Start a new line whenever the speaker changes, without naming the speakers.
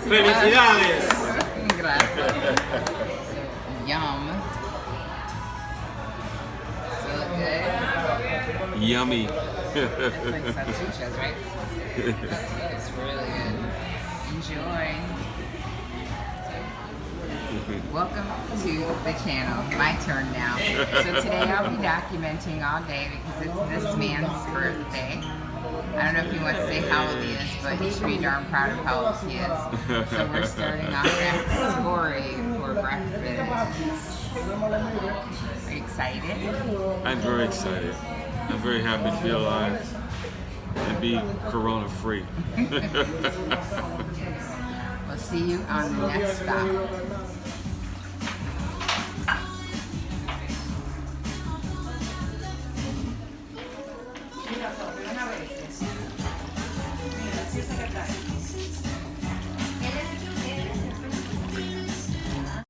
Felicidades.
Gracias. Yum. So good.
Yummy.
It's like salchichas, right? It's really good. Enjoy. Welcome to the channel. My turn now. So today I'll be documenting all day because it's this man's birthday. I don't know if he wants to say how old he is, but he's pretty darn proud of how old he is. So we're starting off that story for breakfast. Are you excited?
I'm very excited. I'm very happy to be alive and be corona free.
We'll see you on the next stop. Mira,